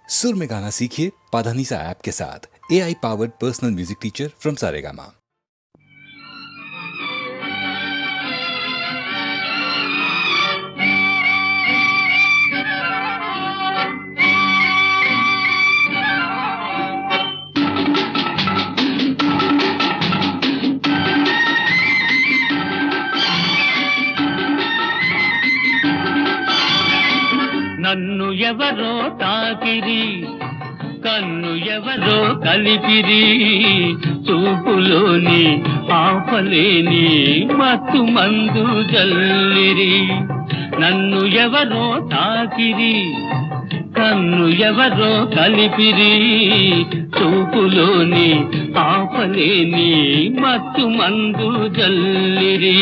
सुर में गाना सीखिए पाधानीसा ऐप के साथ। AI powered personal music teacher from Saregama. నన్ను ఎవరో తాకిరి, కన్ను ఎవరో కలిపిరి, చూపులోని ఆపలేని మత్తు మందు జల్లిరి. నన్ను ఎవరో తాకిరి, కన్ను ఎవరో కలిపిరి, చూపులోని ఆపలేని మత్తు మందు జల్లిరి.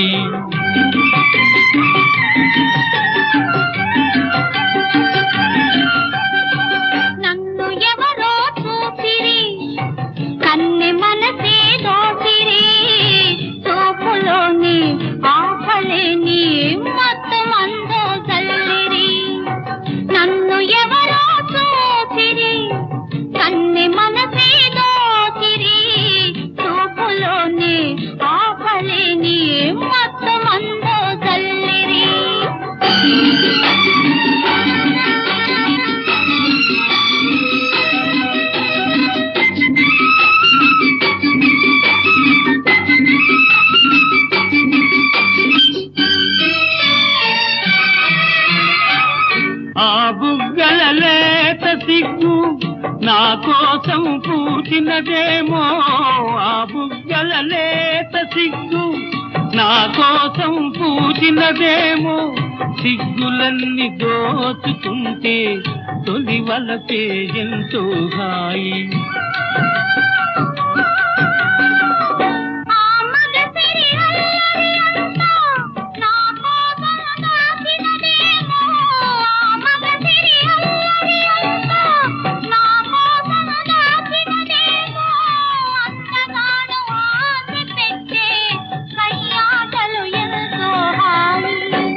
నా కోసం పూచినదేమో, ఆ బుగ్గల లేత సిగ్గు నా కోసం పూచినదేమో. సిగ్గులన్నీ దోచుకుంటే తొలి వలపే ఎంతో హాయి.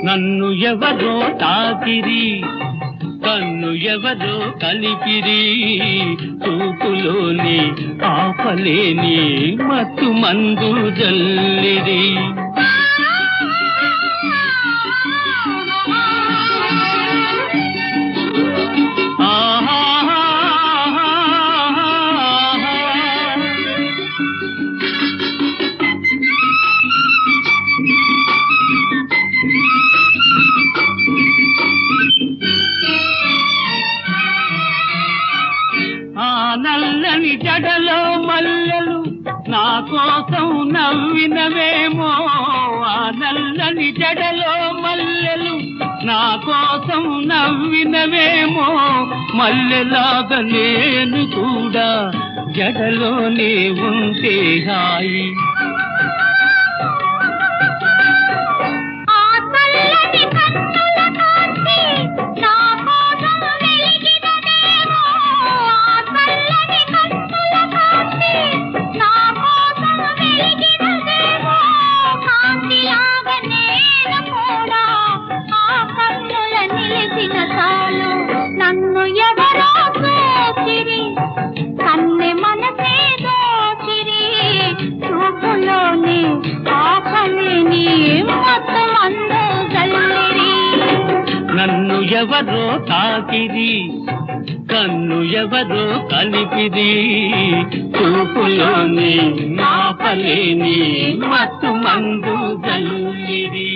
నన్ను ఎవరో తాకిరి, కన్ను ఎవరో కలిపిరి, చూపులోని ఆపలేని మత్తు మందు జల్లిరి. నల్లని జడలో మల్లెలు నా కోసం నవ్వినవేమో, ఆ నల్లని జడలో మల్లెలు నా కోసం నవ్వినవేమో. మల్లెలాగా నేను కూడా జడలోనే ఉంటే హాయి. నన్ను ఎవరో తాకిరి, కన్ను ఎవరో కలిపిరి, చూపులోని ఆపలేని మత్తు మందు జల్లిరి.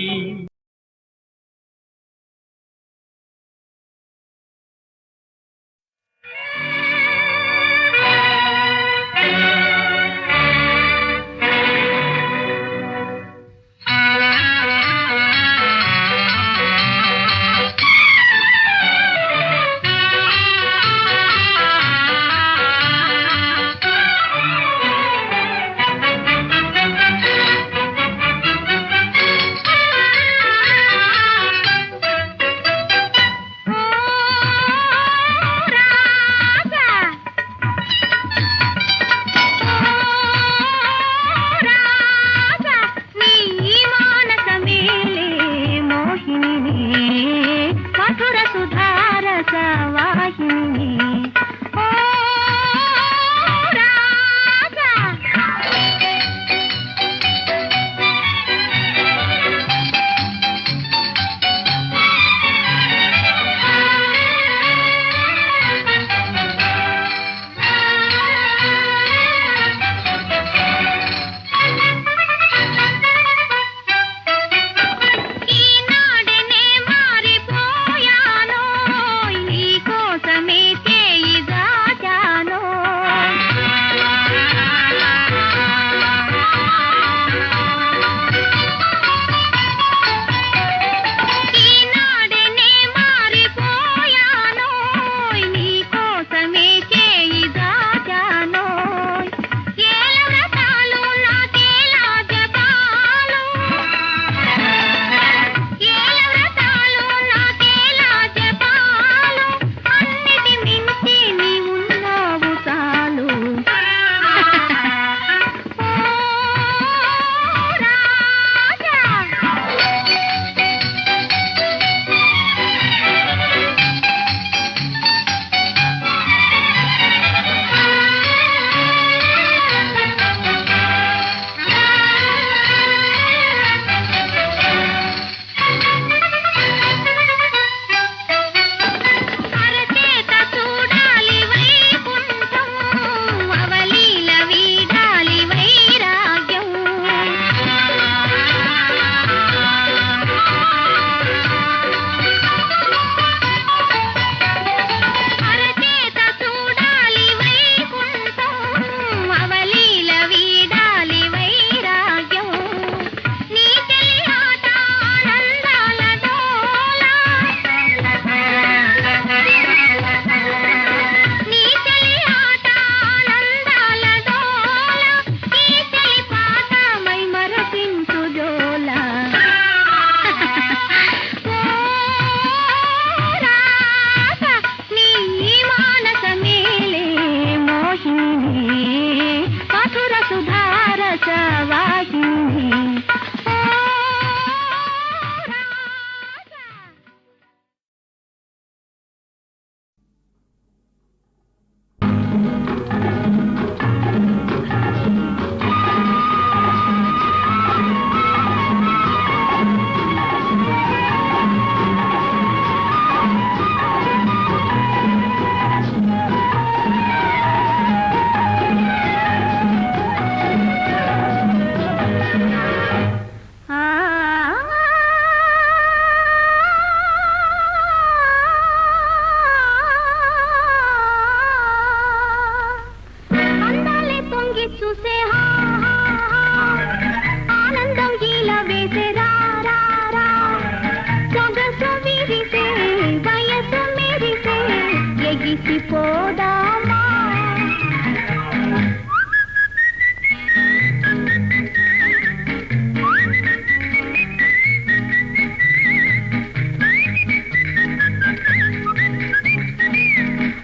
ఎగిసిపోదామా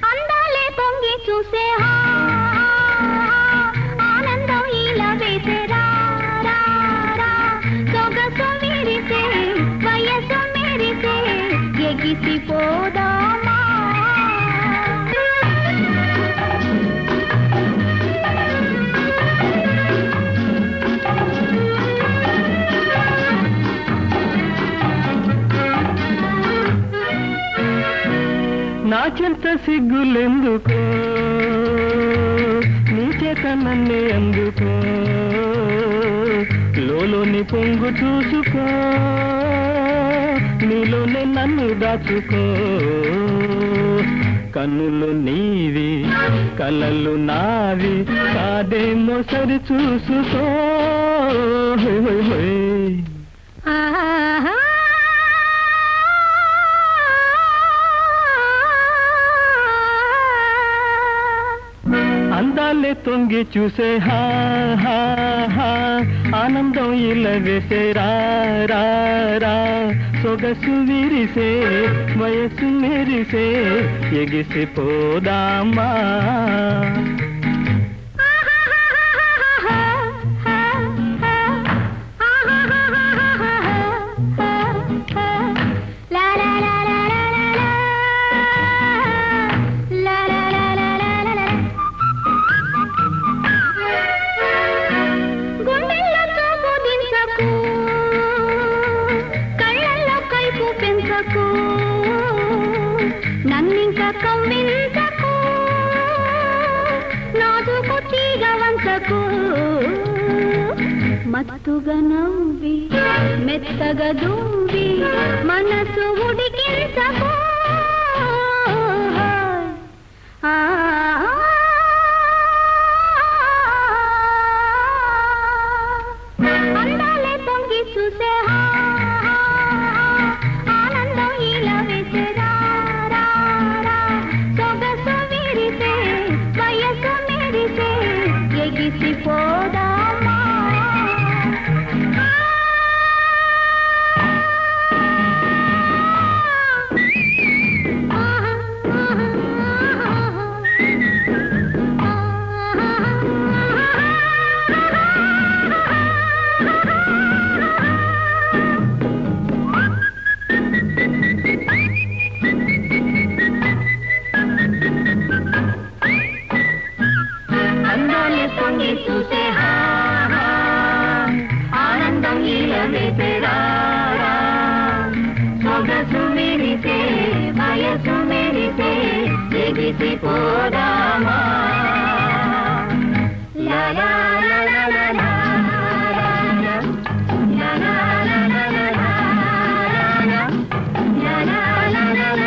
అందాలే పొంగి చూసే ఆనందం ఇలా వేసే రా రా రా సొగసు విరిసే వయసు మెరిసే ఎగిసిపోదామా నాకెంత సిగ్గులెందుకో నీ చేత నన్నే అందుకో లోలోని పొంగు చూసుకో నీలోనే నన్ను దాచుకో కన్నులు నీవి కలలు నావి కాదేమో సరి చూసుకో హోయ్ హోయ్ హోయ్. అందాలే తొంగి చూసే హా హా హా ఆనందం ఇలా వేసే రా రా రా సొగసు విరిసే వయసు మెరిసే ఎగిసిపోదామా నన్నింక కవ్వించకు నాదుకు తీగ వంచకు మత్తుగా నవ్వి మెత్తగా దూవి మనసు ఉడికించకు అందాలే పొంగి చూసే ఆనందం ఇలా వేసే రా రా రా సొగసు విరిసే వయసు మెరిసే ఎగిసిపోదామా అందాలే పొంగి చూసే ఆనందం ఇలా వేసే రా రా సొగసు మెరిసే వయసు మెరిసే ఎగిసిపోదామా లా లా లా లా లా లా లా లా లా లా లా లా లా లా లా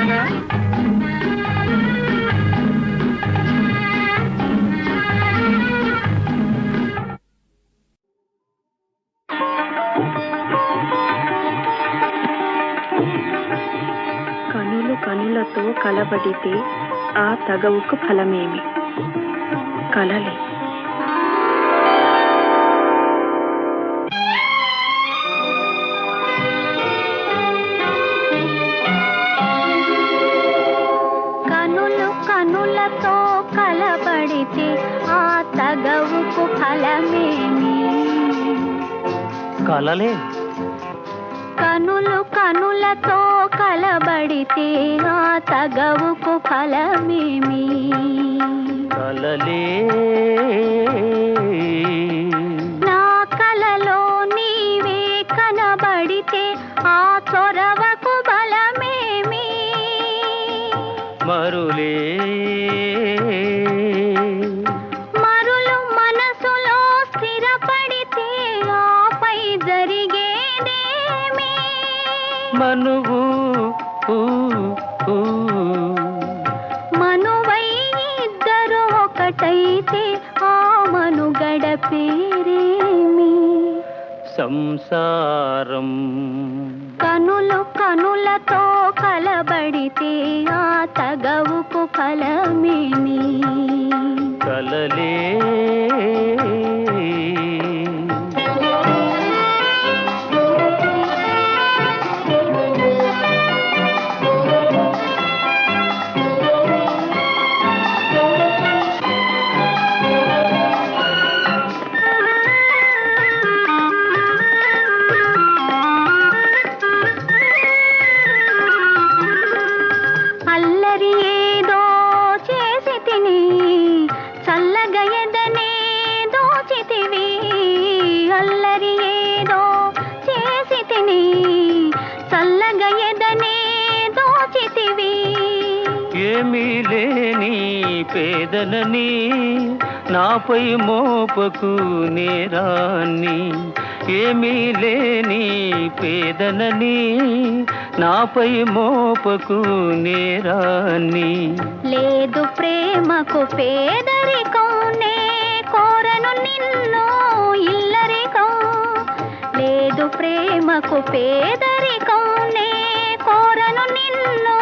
లా కనులు కనులతో కలబడితే ఆ తగవుకు ఫలమేమి కలలే కనులు కనులతో కలబడితే ఆ తగవుకు ఫలమేమి కలలే కనులు కనులతో కలబడితే ఆ తగవుకు ఫలమేమి కలలే నా కలలో నీవే కనబడితే ఆ చొరవకు బలమేమి మరులే మరులు మనసులో స్థిరపడితే ఆపై జరిగేదేమి మనువు మనువై ఇద్దరు ఒకటైతే ఆ మనుగడ పేరేమి సంసారం కనులు కనులతో కలబడితే ఆ తగవుకు ఫలమేమి కలలే అల్లరి ఏదో చేసి తిని చల్లగా ఎదనే దోచితివి అల్లరి ఏదో చేసి తిని చల్లగా ఎదనే దోచితివి ఏమీ లేని పేదలని నాపై మోపకు నేరాన్ని ఏమీ లేని పేదలని నాపై మోపకు నేరాన్ని లేదు ప్రేమకు పేదరికం నే కోరను నిన్ను ఇల్లరికం లేదు ప్రేమకు పేదరికం నే కోరను నిన్ను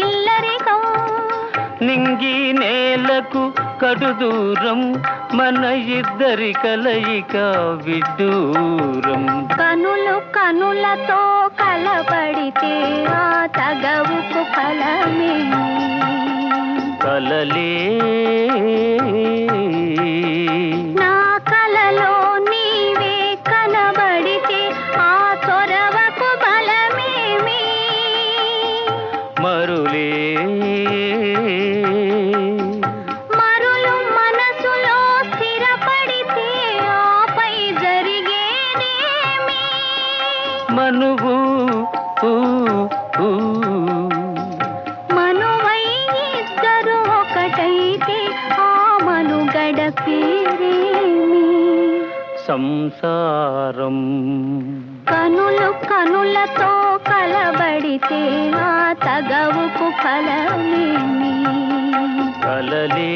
ఇల్లరికం నింగి నేలకు కడు దూరం మన ఇద్దరి కలయిక విడ్డూరం కనులు కనులతో కలబడితే ఆ తగవుకు ఫలమేమి కలలే నా కలలో నీవే కనబడితే ఆ చొరవకు బలమేమి మరులే మరులు మనసులో స్థిరపడితే ఆపై జరిగేదేమి మనువు మనువై ఇద్దరు ఒకటైతే ఆ మనుగడ పేరేమి సంసారం కనులు కనులతో కలబడితే ఆ తగవుకు ఫలమేమి కలలే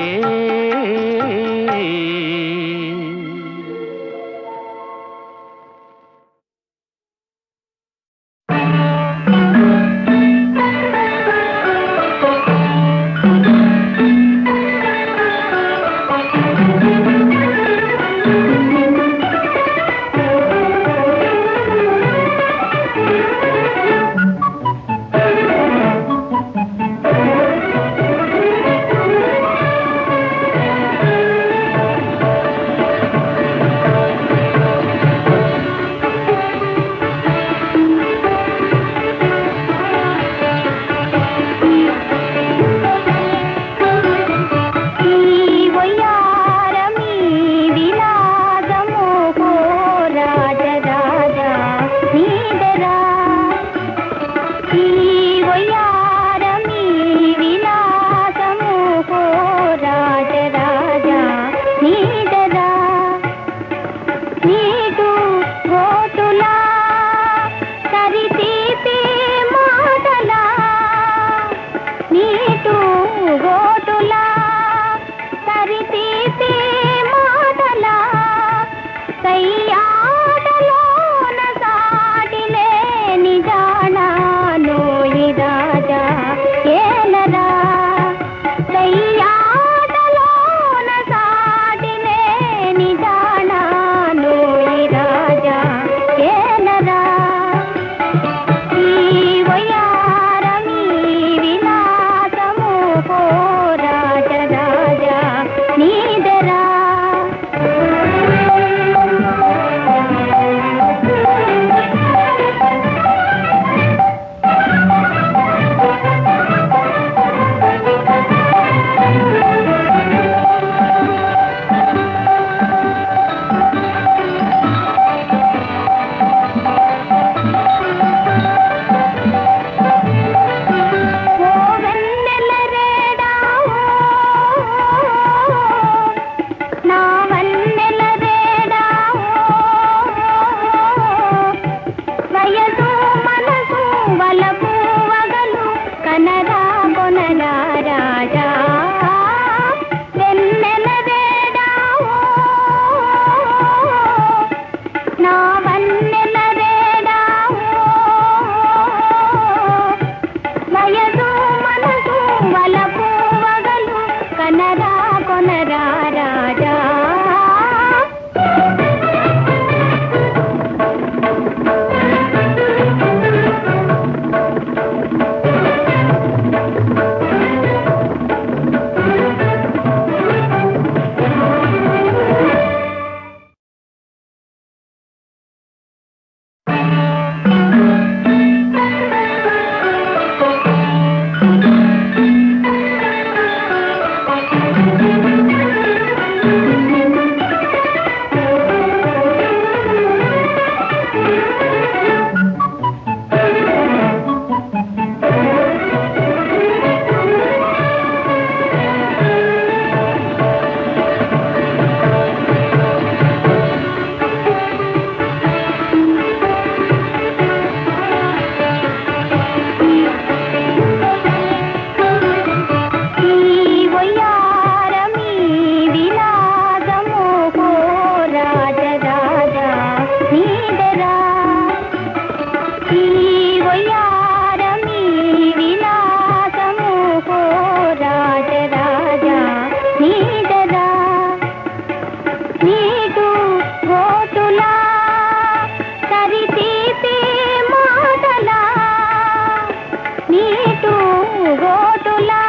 తిరుగోటులా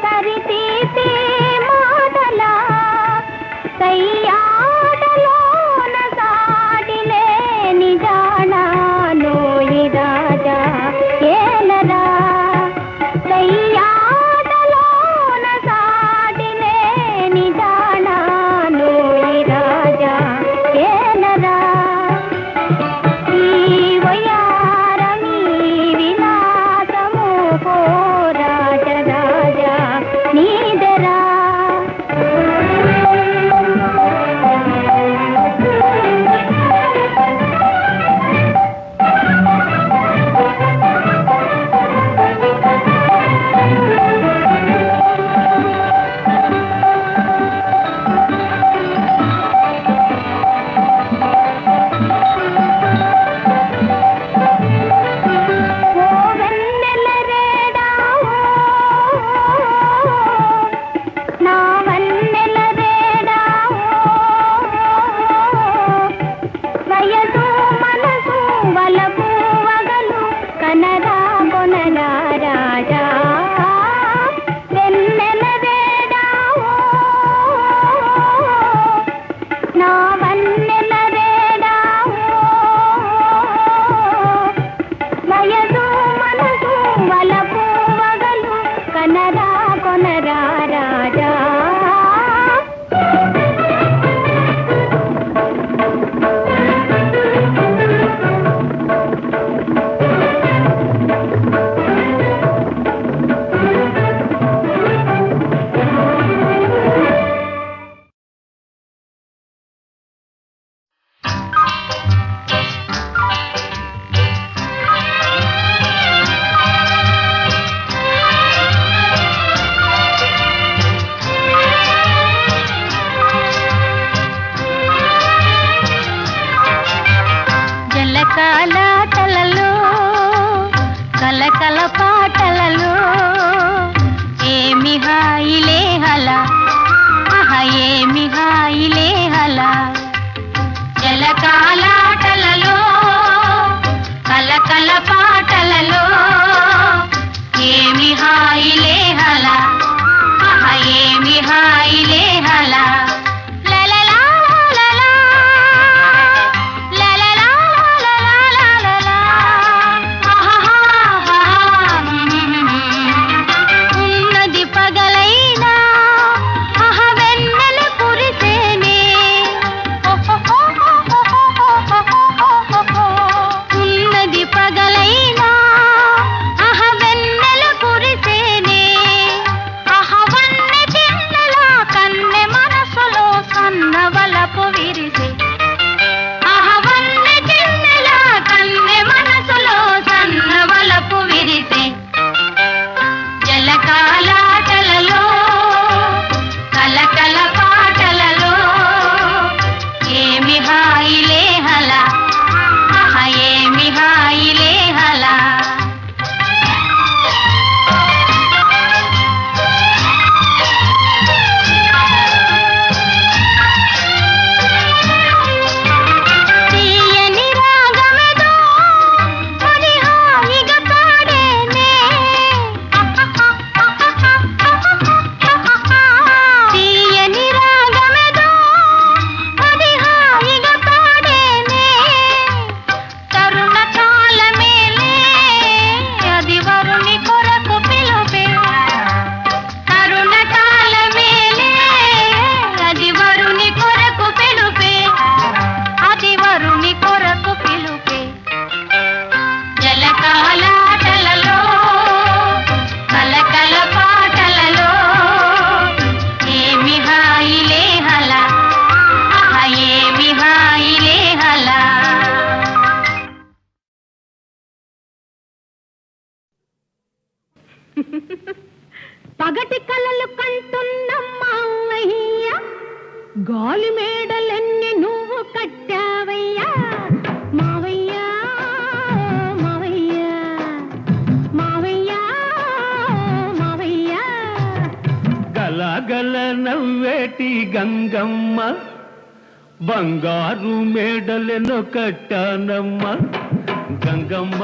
సరితీసే మాటలా సయ్యాటలోన సాటిలేని జానా నోయి రాజా ఏలరా సయ్యాటలోన సాటిలేని జానా నోయి రాజా ఏలరా ఈ వయారమీ విలాసము కో రాజ రాజా నీదరా ఓ వెన్నెల రేడావో నా వన్నెల రేడావో వయసు మనసు వలపు వగలు కనరా కొనరా రాజా వెన్నెల రేడావో నా వన్నెల రేడావో వయసు మనసు వలపు వగలు కనరా కొనరా రాజా జలకాలాటలలో కలకల పాటలలో ఏమి హాయిలే హలా ఆహా ఏమి హాయిలే హలా జలకాలాటలలో కలకల పాటలలో ఏమి హాయిలే హలా ఆహా ఏమి హాయిలే హలా ఉన్నది పగలైనా వెన్నెల కురిసేనే ఉన్నది పగలైనా వెన్నెల కురిసేనే వన్నె చిన్నలా కన్నె మనసులో సన్నవలపు విరిసే వన్నె చిన్నలా కన్నె మనసులో సన్నవలపు విరిసే జలకాలాటలలో కలకల పాటలలో ఏమి హాయిలే హలా ఆహా ఏమి హాయిలే హలా తీయని రాగమెదో మరి హాయిగా పాడేనే తీయని రాగమెదో మరి హాయిగా పాడేనే తరుణ కాలమేలే అది వరుని కొరకు పిలుపే తరుణ కాలమేలే అది వరుని కొరకు పిలుపే అది వరుని కొరకు పిలుపే జలకాలాటలలో కలకల పాటలలో ఏమి హాయిలే హలా ఆహా ఏమి హాయిలే హలా పగటి కలలు కంటున్న మావయ్య గాలి మేడలెన్ని నువ్వు కట్టావయ్యా మావయ్య మావయ్య మావయ్య మావయ్య గలగల నవ్వేటి గంగమ్మ బంగారు మేడలెనో కట్టానమ్మ గంగమ్మ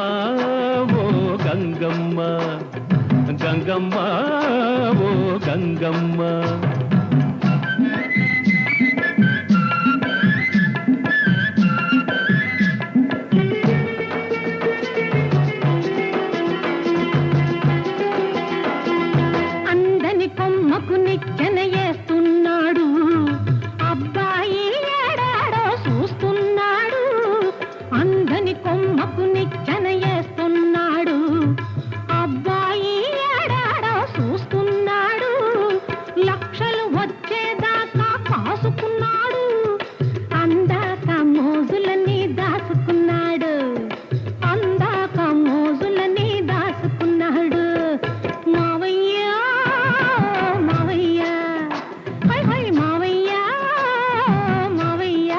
ఓ గంగమ్మ గంగమ్మ ఓ గంగమ్మ. అందని కొమ్మకు నిచ్చెన వేస్తున్నాడు అబ్బాయి ఏడాడో చూస్తున్నాడు. అందని కొమ్మకు నిచ్చెన వేస్తున్నాడు అబ్బాయి ఏడాడో చూస్తున్నాడు. లక్షలు వచ్చేదాకా కాసుకున్నాడు అందాక మోజులని దాచుకున్నాడు. అందాక మోజులని దాచుకున్నాడు. మావయ్య మావయ్య హై హై మావయ్య మావయ్య.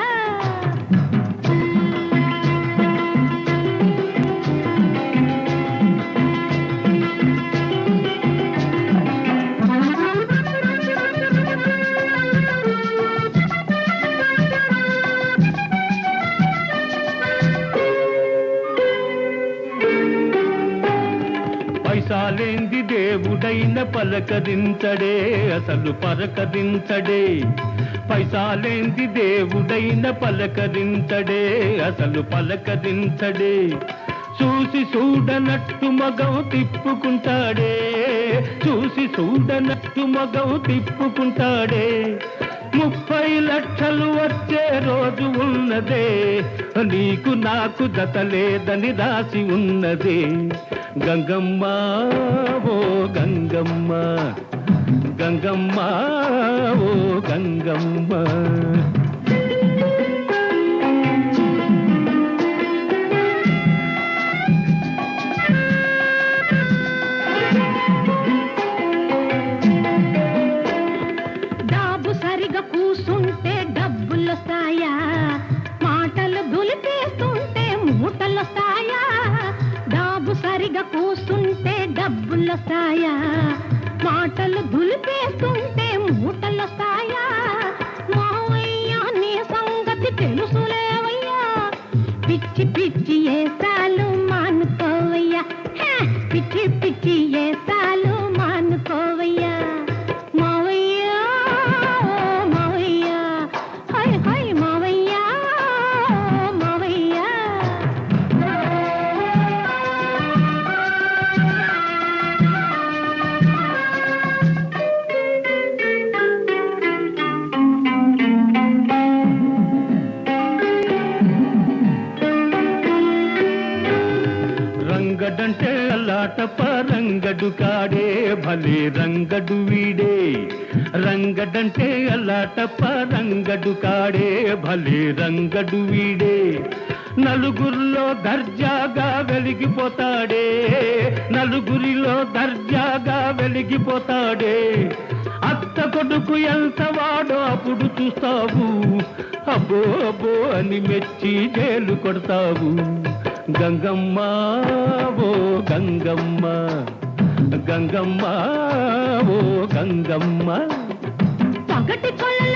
పైసాలేంది దేవుడైన పలకరించడే అసలు పరకరించడే. పైసాలేంది దేవుడైన పలకరించడే అసలు పలకరించడే. చూసి చూడనట్టు మగం తిప్పుకుంటాడే. చూసి చూడనట్టు మగం తిప్పుకుంటాడే. 30 లక్షలు వచ్చే రోజు ఉన్నదే. నీకు నాకు జత లేదని రాసి ఉన్నదే. గంగమ్మ ఓ గంగమ్మ గంగమ్మ ఓ గంగమ్మ. డాబు సరిగా కూసుంటే డబ్బులొస్తాయా. మాటలు దులిపేస్తుంటే మూటలొస్తాయా. డాబు సరిగా కూసుంటే డబ్బులొస్తాయా. మాటలు దులిపేస్తుంటే మూటలొస్తాయా. మావయ్య నీ సంగతి తెలుసులేవయ్యా. పిచ్చి పిచ్చి ఏసాలు మానుకోవయ్యా. పిచ్చి పిచ్చి ఏసాలు మానుకోవయ్యా. మావయ్య మావయ్య హై హై మావయ్య మావయ్య. రంగడంటే అల్లాటప రంగడు కాడే భలే రంగడు వీడే. రంగడంటే అల్లాటప రంగడు కాడే భలే రంగడు వీడే. నలుగురిలో దర్జాగా వెలిగిపోతాడే. నలుగురిలో దర్జాగా వెలిగిపోతాడే. అత్త కొడుకు ఎంత వాడో అప్పుడు చూస్తావు. అబ్బో అబ్బో అని మెచ్చి జైలు కొడతావు. గంగమ్మ ఓ గంగమ్మ గంగమ్మ ఓ గంగమ్మ. పగటి కొల్ల